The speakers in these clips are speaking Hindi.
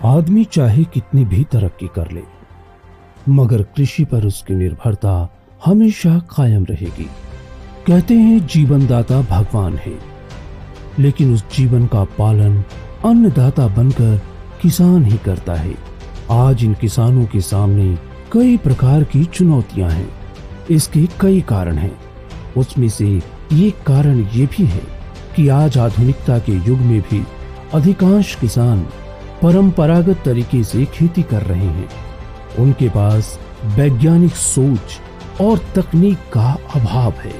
आदमी चाहे कितनी भी तरक्की कर ले, मगर कृषि पर उसकी निर्भरता हमेशा कायम रहेगी। कहते हैं जीवनदाता भगवान है, लेकिन उस जीवन का पालन अन्नदाता बनकर किसान ही करता है। आज इन किसानों के सामने कई प्रकार की चुनौतियां हैं। इसके कई कारण हैं। उसमें से एक कारण ये भी है कि आज आधुनिकता के युग में भी अधिकांश किसान परंपरागत तरीके से खेती कर रहे हैं। उनके पास वैज्ञानिक सोच और तकनीक का अभाव है,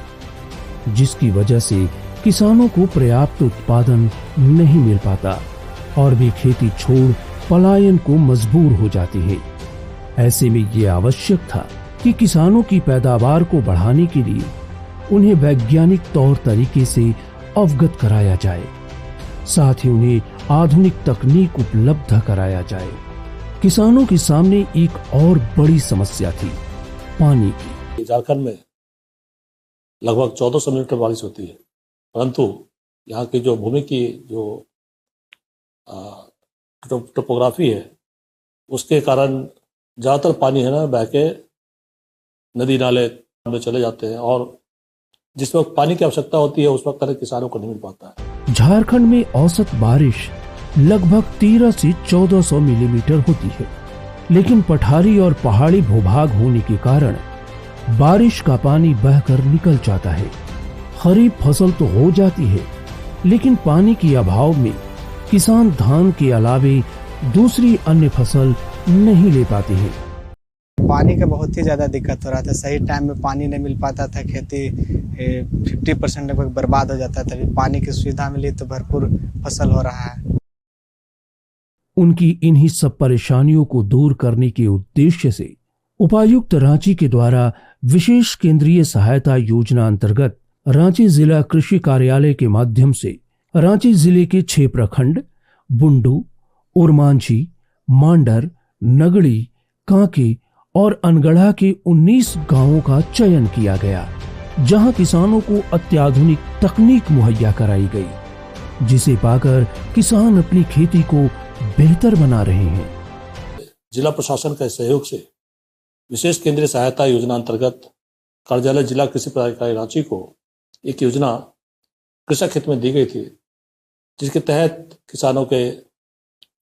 जिसकी वजह से किसानों को पर्याप्त उत्पादन नहीं मिल पाता और वे खेती छोड़ पलायन को मजबूर हो जाते हैं। ऐसे में ये आवश्यक था कि किसानों की पैदावार को बढ़ाने के लिए उन्हें वैज्ञानिक तौर तरीके से अवगत कराया जाए, साथ ही उन्हें आधुनिक तकनीक उपलब्ध कराया जाए। किसानों के सामने एक और बड़ी समस्या थी, पानी की। झारखंड में लगभग 1400 मिलीमीटर बारिश होती है, परंतु यहाँ की जो भूमि की जो टोपोग्राफी है, उसके कारण ज़्यादातर पानी है ना बह के नदी नाले में चले जाते हैं, और जिस वक्त पानी की आवश्यकता होती है उस वक्त किसानों को नहीं मिल पाता है। झारखंड में औसत बारिश लगभग 1300 से 1400 मिलीमीटर होती है, लेकिन पठारी और पहाड़ी भूभाग होने के कारण बारिश का पानी बहकर निकल जाता है। खरीफ फसल तो हो जाती है, लेकिन पानी के अभाव में किसान धान के अलावे दूसरी अन्य फसल नहीं ले पाते हैं। पानी का बहुत ही ज़्यादा दिक्कत हो रहा था। सही टाइम में पानी नहीं मिल पाता था। खेती 50% लगभग बर्बाद हो जाता था। अभी पानी की सुविधा मिली तो भरपूर फसल हो रहा है। उनकी इन्हीं सब परेशानियों को दूर करने के उद्देश्य से उपायुक्त रांची के द्वारा विशेष केंद्रीय सहायता योजना अंतर्गत रांची जिला कृषि कार्यालय के माध्यम से रांची जिले के 6 प्रखंड बुंडू, उरमांझी, मांडर, नगड़ी, कांके और अनगढ़ा के 19 गांवों का चयन किया गया, जहां किसानों को अत्याधुनिक तकनीक मुहैया कराई गई, जिसे पाकर किसान अपनी खेती को बेहतर बना रहे हैं। जिला प्रशासन के सहयोग से विशेष केंद्रीय सहायता योजना अंतर्गत कार्यालय जिला कृषि प्राधिकारी रांची को एक योजना कृषक हित में दी गई थी, जिसके तहत किसानों के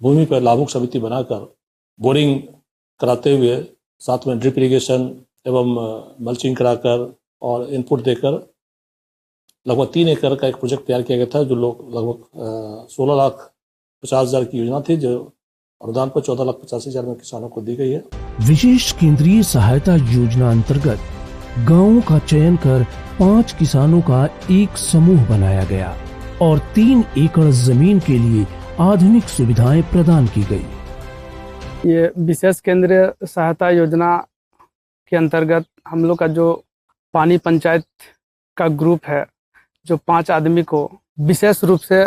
भूमि पर लाभुक समिति बनाकर बोरिंग कराते हुए साथ में ड्रिप इरिगेशन एवं मल्चिंग कराकर और इनपुट देकर लगभग 3 एकड़ का एक प्रोजेक्ट तैयार किया गया था, जो लोग लगभग 16,50,000 की योजना थी, जो अनुदान पर 14,85,000 में किसानों को दी गई है। विशेष केंद्रीय सहायता योजना अंतर्गत गांवों का चयन कर 5 किसानों का एक समूह बनाया गया और 3 एकड़ जमीन के लिए आधुनिक सुविधाएं प्रदान की गई। ये विशेष केंद्रीय सहायता योजना के अंतर्गत हम लोग का जो पानी पंचायत का ग्रुप है, जो 5 आदमी को विशेष रूप से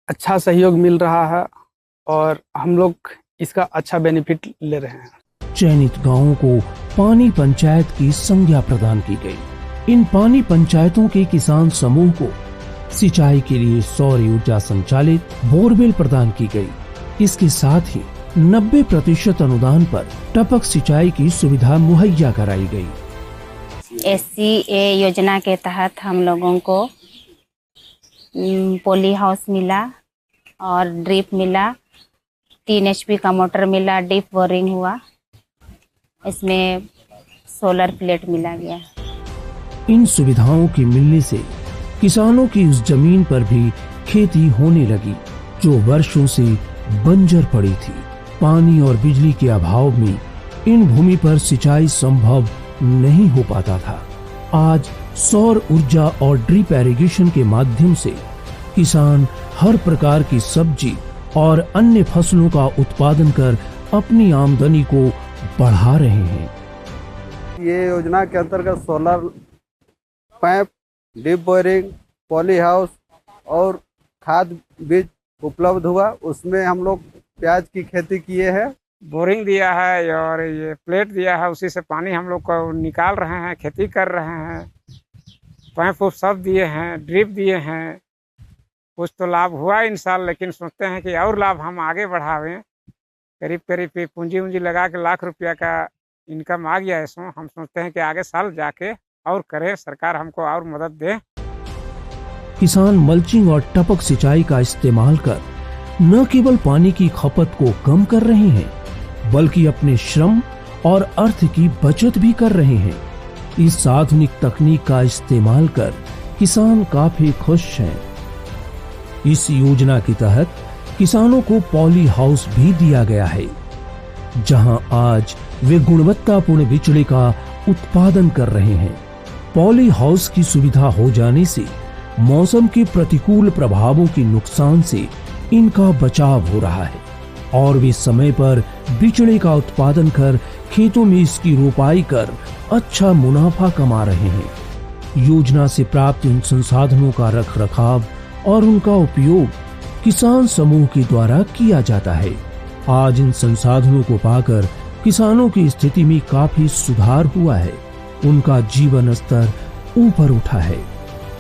अच्छा सहयोग मिल रहा है और हम लोग इसका अच्छा बेनिफिट ले रहे हैं। चयनित गांवों को पानी पंचायत की संज्ञा प्रदान की गई। इन पानी पंचायतों के किसान समूह को सिंचाई के लिए सौर ऊर्जा संचालित बोरवेल प्रदान की गई। इसके साथ ही 90% अनुदान पर टपक सिंचाई की सुविधा मुहैया कराई गई। SCA योजना के तहत हम लोगों को पॉली हाउस मिला और ड्रिप मिला, 3 HP का मोटर मिला, डीप बोरिंग हुआ, इसमें सोलर प्लेट मिला गया। इन सुविधाओं के मिलने से किसानों की उस जमीन पर भी खेती होने लगी, जो वर्षों से बंजर पड़ी थी। पानी और बिजली के अभाव में इन भूमि पर सिंचाई संभव नहीं हो पाता था। आज सौर ऊर्जा और ड्रिप इरिगेशन के माध्यम से किसान हर प्रकार की सब्जी और अन्य फसलों का उत्पादन कर अपनी आमदनी को बढ़ा रहे हैं। ये योजना के अंतर्गत सोलर पैप, डीप बोरिंग, पॉली हाउस और खाद बीज उपलब्ध हुआ। उसमें हम लोग प्याज की खेती किए हैं। बोरिंग दिया है और ये प्लेट दिया है, उसी से पानी हम लोग को निकाल रहे हैं, खेती कर रहे हैं। पैप उप सब दिए हैं, ड्रिप दिए हैं। कुछ तो लाभ हुआ इन साल, लेकिन सोचते हैं कि और लाभ हम आगे बढ़ावें। करीब करीब पूंजी वूंजी लगा के लाख रुपया का इनकम आ गया है इसमें। हम सोचते हैं कि आगे साल जाके और करें, सरकार हमको और मदद दे। किसान मल्चिंग और टपक सिंचाई का इस्तेमाल कर न केवल पानी की खपत को कम कर रहे हैं, बल्कि अपने श्रम और अर्थ की बचत भी कर रहे हैं। इस आधुनिक तकनीक का इस्तेमाल कर किसान काफी खुश हैं। इस योजना के तहत किसानों को पॉली हाउस भी दिया गया है, जहां आज वे गुणवत्तापूर्ण बिचड़े का उत्पादन कर रहे हैं। पॉली हाउस की सुविधा हो जाने से मौसम के प्रतिकूल प्रभावों के नुकसान से इनका बचाव हो रहा है और वे समय पर बिचड़े का उत्पादन कर खेतों में इसकी रोपाई कर अच्छा मुनाफा कमा रहे हैं। योजना से प्राप्त इन संसाधनों का रखरखाव और उनका उपयोग किसान समूह के द्वारा किया जाता है। आज इन संसाधनों को पाकर किसानों की स्थिति में काफी सुधार हुआ है। उनका जीवन स्तर ऊपर उठा है।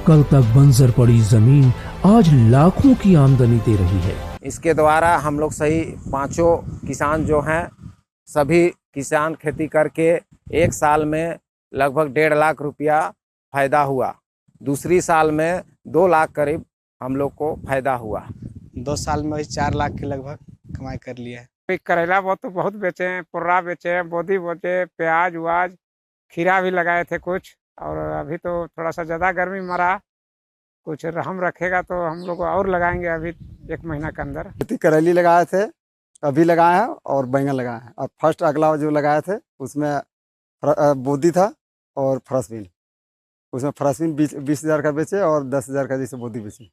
कल तक बंजर पड़ी जमीन आज लाखों की आमदनी दे रही है। इसके द्वारा हम लोग सही 5 किसान जो हैं, सभी किसान खेती करके एक साल में लगभग 1.5 लाख रुपया फायदा हुआ। दूसरी साल में 2 लाख करीब हम लोग को फायदा हुआ। 2 साल में 4 लाख के लगभग कमाई कर लिया है। करेला बहुत बेचे हैं, पुर्रा बेचे हैं, बोदी बेचे, प्याज उवाज, खीरा भी लगाए थे कुछ। और अभी तो थोड़ा सा ज़्यादा गर्मी मरा, कुछ रहम रखेगा तो हम लोग और लगाएंगे अभी 1 महीना के अंदर। खेती करेली लगाए थे, अभी लगाए हैं, और बैंगन लगाए हैं। और फर्स्ट अगला जो लगाए थे उसमें बोदी था और फ्रसबीन। उसमें फ्रसबीन 20,000 का बेचे और 10,000 का जैसे बोदी बेचे।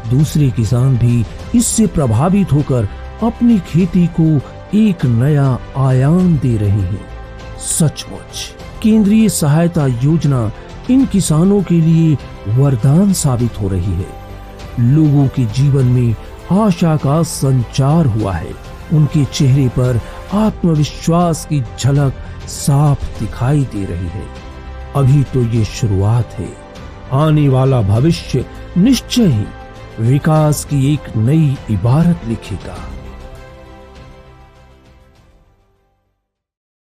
दूसरे किसान भी इससे प्रभावित होकर अपनी खेती को एक नया आयाम दे रहे हैं। सचमुच केंद्रीय सहायता योजना इन किसानों के लिए वरदान साबित हो रही है। लोगों के जीवन में आशा का संचार हुआ है। उनके चेहरे पर आत्मविश्वास की झलक साफ दिखाई दे रही है। अभी तो ये शुरुआत है। आने वाला भविष्य निश्चय ही विकास की एक नई इबारत लिखेगा।